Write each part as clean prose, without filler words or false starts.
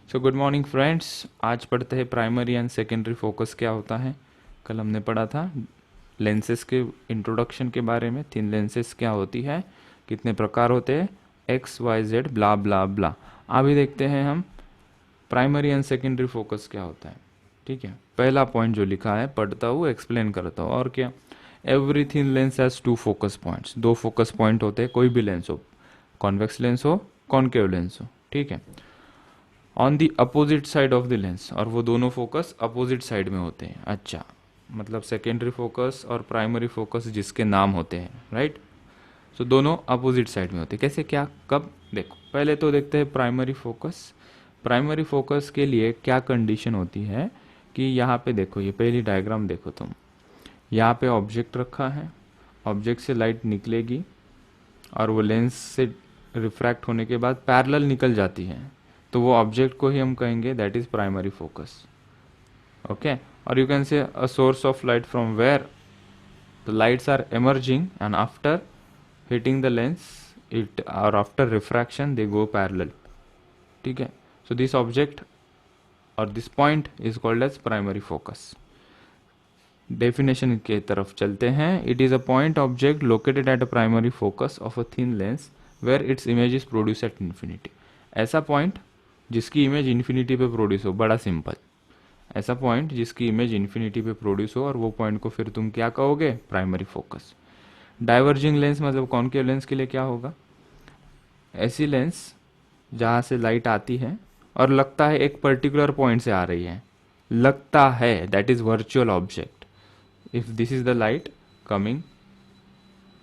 So good morning friends, आज पढ़ते हैं प्राइमरी एंड सेकेंडरी फोकस क्या होता है। कल हमने पढ़ा था लेंसेज के इंट्रोडक्शन के बारे में। थिन लेंसेज क्या होती है, कितने प्रकार होते हैं, एक्स वाई जेड ब्ला ब्ला ब्ला। अभी देखते हैं हम प्राइमरी एंड सेकेंडरी फोकस क्या होता है। ठीक है, पहला पॉइंट जो लिखा है पढ़ता हूँ, एक्सप्लेन करता हूँ। और क्या, every thin lens has two focus points. दो फोकस पॉइंट होते हैं, कोई भी लेंस हो, कॉन्वेक्स लेंस हो, कॉनकेव लेंस हो। ठीक है, on the opposite side of the lens, और वो दोनों फोकस अपोजिट साइड में होते हैं। अच्छा, मतलब सेकेंडरी फोकस और प्राइमरी फोकस जिसके नाम होते हैं, राइट। सो दोनों अपोजिट साइड में होते हैं। कैसे, क्या, कब, देखो पहले तो देखते हैं प्राइमरी फोकस। प्राइमरी फोकस के लिए क्या कंडीशन होती है कि यहाँ पे देखो, ये पहली डायग्राम देखो तुम, यहाँ पे ऑब्जेक्ट रखा है, ऑब्जेक्ट से लाइट निकलेगी और वो लेंस से रिफ्रैक्ट होने के बाद पैरेलल निकल जाती है, तो वो ऑब्जेक्ट को ही हम कहेंगे that is primary focus. Okay, और you can say a source of light from where the lights are emerging and after hitting the lens it or after refraction they go parallel. ठीक है, so this object or this point is called as primary focus. Definition के तरफ चलते हैं। It is a point object located at a primary focus of a thin lens where its image is produce at infinity. ऐसा point जिसकी image infinity पे produce हो, बड़ा simple. ऐसा पॉइंट जिसकी इमेज इन्फिनिटी पे प्रोड्यूस हो और वो पॉइंट को फिर तुम क्या कहोगे, प्राइमरी फोकस। डाइवर्जिंग लेंस मतलब कॉनकेव लेंस के लिए क्या होगा, ऐसी लेंस जहाँ से लाइट आती है और लगता है एक पर्टिकुलर पॉइंट से आ रही है, लगता है, that is virtual object. If this is the light coming,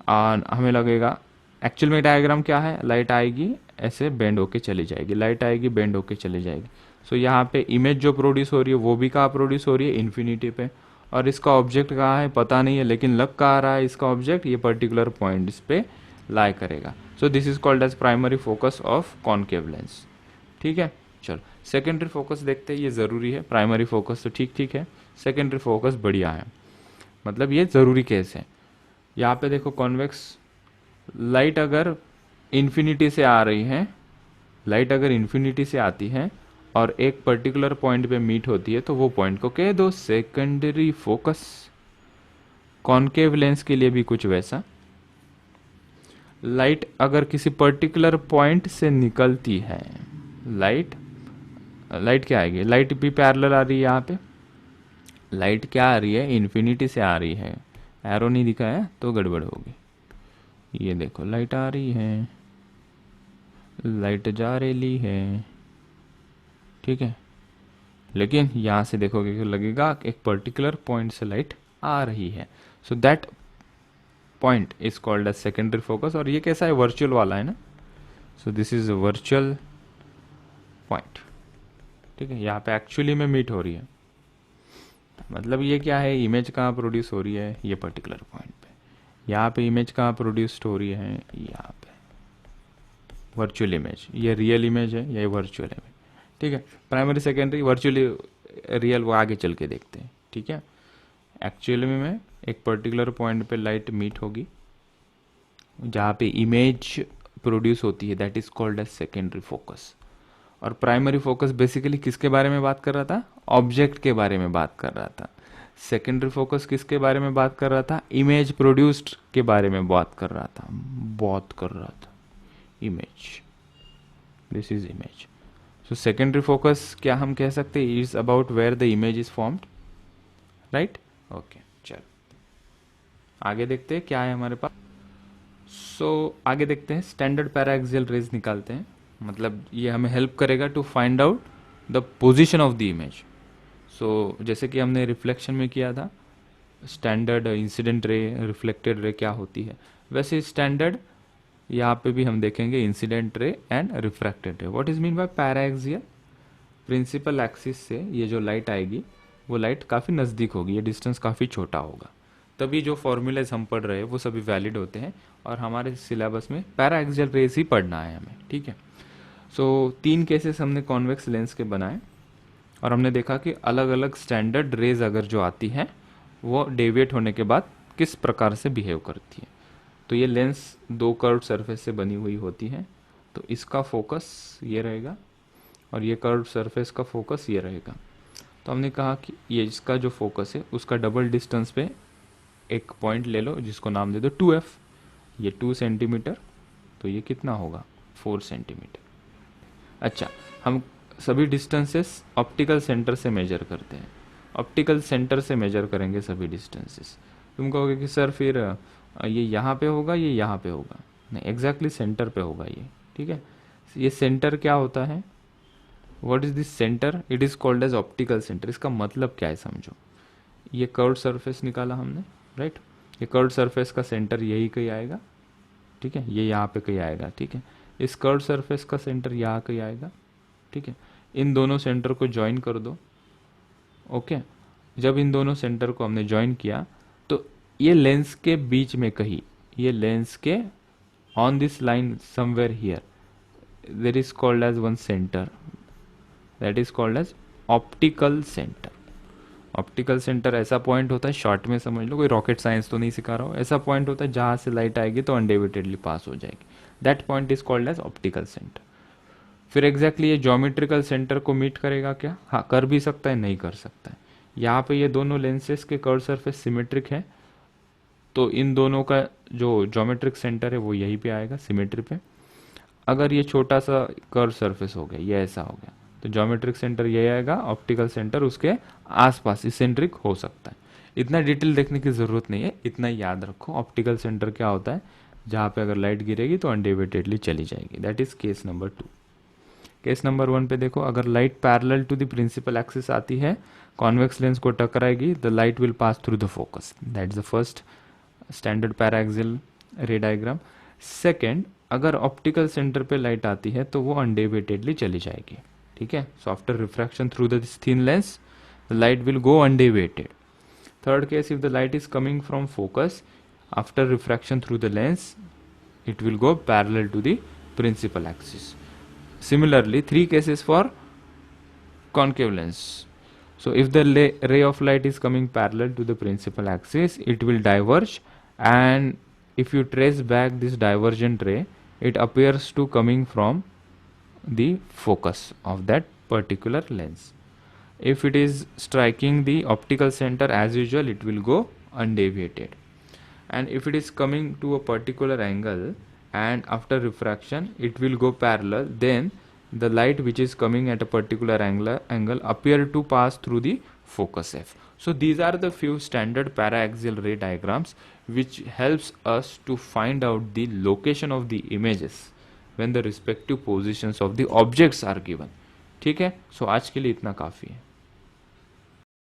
हमें लगेगा, एक्चुअल में डायग्राम क्या है, लाइट आएगी ऐसे बेंड होके चली जाएगी, लाइट आएगी बेंड होके चली जाएगी। सो यहाँ पे इमेज जो प्रोड्यूस हो रही है वो भी कहाँ प्रोड्यूस हो रही है, इन्फिनिटी पे। और इसका ऑब्जेक्ट कहाँ है पता नहीं है, लेकिन लग कहाँ रहा है इसका ऑब्जेक्ट, ये पर्टिकुलर पॉइंट इस पे लाई करेगा। So this is called as primary focus of concave lens. ठीक है, चलो सेकेंडरी फोकस देखते हैं। ये ज़रूरी है, प्राइमरी फोकस तो ठीक ठीक है, सेकेंडरी फोकस बढ़िया है, मतलब ये ज़रूरी केस है। यहाँ पे देखो, कॉन्वेक्स लाइट अगर इन्फिनिटी से आ रही है, लाइट अगर इन्फिनिटी से आती है और एक पर्टिकुलर पॉइंट पे मीट होती है, तो वो पॉइंट को कह दो सेकेंडरी फोकस। कॉनकेव लेंस के लिए भी कुछ वैसा, लाइट अगर किसी पर्टिकुलर पॉइंट से निकलती है, लाइट लाइट क्या आएगी, लाइट भी पैरेलल आ रही है। यहाँ पे लाइट क्या आ रही है, इन्फिनिटी से आ रही है, एरो नहीं दिखा है तो गड़बड़ होगी। ये देखो लाइट आ रही है, लाइट जा रही है, ठीक है, लेकिन यहाँ से देखोगे कि लगेगा एक पर्टिकुलर पॉइंट से लाइट आ रही है। So that point is called as secondary focus. और ये कैसा है, वर्चुअल वाला है ना, so this is virtual point. ठीक है, यहाँ पे एक्चुअली में मीट हो रही है, मतलब ये क्या है, इमेज कहाँ प्रोड्यूस हो रही है, ये पर्टिकुलर पॉइंट पे। यहाँ पे इमेज कहाँ प्रोड्यूस्ड हो रही है, यहाँ पे वर्चुअल इमेज। ये रियल इमेज है, ये वर्चुअल इमेज। ठीक है, प्राइमरी सेकेंडरी वर्चुअली रियल वो आगे चल के देखते हैं। ठीक है, एक्चुअली में एक पर्टिकुलर पॉइंट पे लाइट मीट होगी जहाँ पे इमेज प्रोड्यूस होती है, that is called as secondary focus. और प्राइमरी फोकस बेसिकली किसके बारे में बात कर रहा था, ऑब्जेक्ट के बारे में बात कर रहा था। सेकेंडरी फोकस किसके बारे में बात कर रहा था, इमेज प्रोड्यूस्ड के बारे में बात कर रहा था, image, this is image. So secondary focus क्या हम कह सकते हैं, is about where the image is formed, right. Okay, चलो आगे देखते हैं क्या है हमारे पास। आगे देखते हैं, स्टैंडर्ड पैराएक्सियल रेज निकालते हैं। मतलब ये हमें हेल्प करेगा to find out the position of the image. जैसे कि हमने रिफ्लेक्शन में किया था, standard incident ray, reflected ray क्या होती है, वैसे स्टैंडर्ड यहाँ पे भी हम देखेंगे incident ray and refracted ray. What is mean by paraxial, principal axis से ये जो लाइट आएगी वो लाइट काफ़ी नज़दीक होगी, ये डिस्टेंस काफ़ी छोटा होगा, तभी जो फॉर्मूलेज हम पढ़ रहे हैं वो सभी वैलिड होते हैं। और हमारे सिलेबस में पैराएक्सियल रेज ही पढ़ना है हमें। ठीक है, तीन केसेस हमने कॉन्वेक्स लेंस के बनाए और हमने देखा कि अलग अलग स्टैंडर्ड रेज अगर जो आती है वो डेविएट होने के बाद किस प्रकार से बिहेव करती है। तो ये लेंस दो कर्व सरफेस से बनी हुई होती है, तो इसका फोकस ये रहेगा और ये कर्व सरफेस का फोकस ये रहेगा। तो हमने कहा कि ये इसका जो फोकस है उसका डबल डिस्टेंस पे एक पॉइंट ले लो जिसको नाम दे दो 2f। ये 2 सेंटीमीटर, तो ये कितना होगा 4 सेंटीमीटर। अच्छा, हम सभी डिस्टेंसेस ऑप्टिकल सेंटर से मेजर करते हैं। ऑप्टिकल सेंटर से मेजर करेंगे सभी डिस्टेंसेस। तुम कहोगे कि सर फिर ये यहाँ पे होगा, ये यहाँ पे होगा। नहीं, एग्जैक्टली सेंटर पे होगा ये। ठीक है, ये सेंटर क्या होता है, what is this centre, it is called as optical centre. इसका मतलब क्या है समझो। ये कर्व सरफेस निकाला हमने, राइट। ये कर्व सरफेस का सेंटर यही कहीं आएगा, ठीक है, ये यहाँ पे कहीं आएगा, ठीक है। इस कर्व सरफेस का सेंटर यहाँ कहीं आएगा, ठीक है। इन दोनों सेंटर को ज्वाइन कर दो, ओके। जब इन दोनों सेंटर को हमने ज्वाइन किया तो ये लेंस के बीच में कहीं, ये लेंस के on this line somewhere here there is called as one centre, that is called as optical centre. Optical centre ऐसा पॉइंट होता है, शॉर्ट में समझ लो, कोई रॉकेट साइंस तो नहीं सिखा रहा हो, ऐसा पॉइंट होता है जहां से लाइट आएगी तो अनडेविएटेडली पास हो जाएगी। That point is called as optical centre. फिर एग्जैक्टली ये ज्योमेट्रिकल सेंटर को मीट करेगा क्या, हाँ कर भी सकता है, नहीं कर सकता है। यहाँ पे ये दोनों लेंसेस के कर्व सरफेस सिमेट्रिक है, तो इन दोनों का जो ज्योमेट्रिक सेंटर है वो यहीं पे आएगा सिमेट्री पे। अगर ये छोटा सा कर्व सरफेस हो गया, ये ऐसा हो गया, तो ज्योमेट्रिक सेंटर यही आएगा, ऑप्टिकल सेंटर उसके आसपास इसेंट्रिक हो सकता है। इतना डिटेल देखने की जरूरत नहीं है, इतना याद रखो ऑप्टिकल सेंटर क्या होता है, जहाँ पे अगर लाइट गिरेगी तो अनडेविएटेडली चली जाएगी। That is case number 2। Case number 1 पे देखो, अगर light parallel to the principal axis आती है, कॉन्वेक्स लेंस को टकराएगी, the light will pass through the focus. That is the first standard paraxial ray diagram. Second, अगर ऑप्टिकल सेंटर पे light आती है तो वो अनडेविएटेडली चली जाएगी, ठीक है। So after refraction through this thin lens the light will go undeviated. Third case, if the light is coming from focus after refraction through the lens it will go parallel to the principal axis. Similarly, 3 cases for concave lens. So if the ray of light is coming parallel to the principal axis, it will diverge, and if you trace back this divergent ray, it appears to coming from the focus of that particular lens. If it is striking the optical center as usual, it will go undeviated. And if it is coming to a particular angle and after refraction it will go parallel, then the light which is coming at a particular angle appear to pass through the focus F. So these are the few standard paraaxial ray diagrams which helps us to find out the location of the images when the respective positions of the objects are given. ठीक है, so आज के लिए इतना काफ़ी है।